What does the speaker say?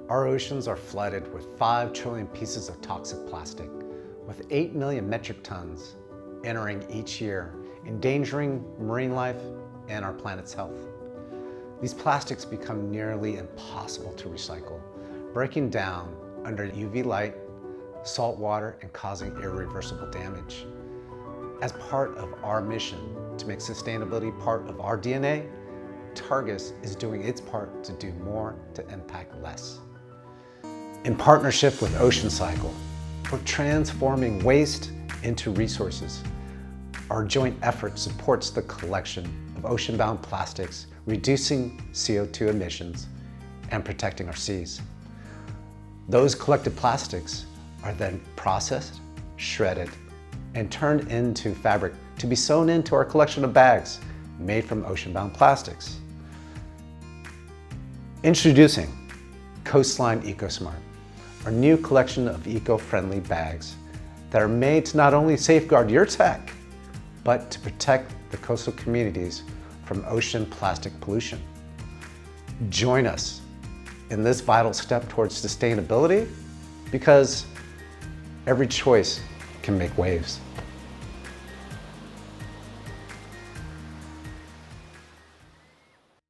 Our oceans are flooded with 5 trillion pieces of toxic plastic, with 8 million metric tons entering each year, endangering marine life and our planet's health. These plastics become nearly impossible to recycle, breaking down under UV light, salt water, and causing irreversible damage. As part of our mission to make sustainability part of our DNA, Targus is doing its part to do more to impact less. In partnership with Oceancycle, we're transforming waste into resources. Our joint effort supports the collection of ocean-bound plastics, reducing CO2 emissions, and protecting our seas. Those collected plastics are then processed, shredded, and turned into fabric to be sewn into our collection of bags made from ocean-bound plastics. Introducing Coastline EcoSmart, our new collection of eco-friendly bags that are made to not only safeguard your tech, but to protect the coastal communities from ocean plastic pollution. Join us in this vital step towards sustainability, because every choice can make waves.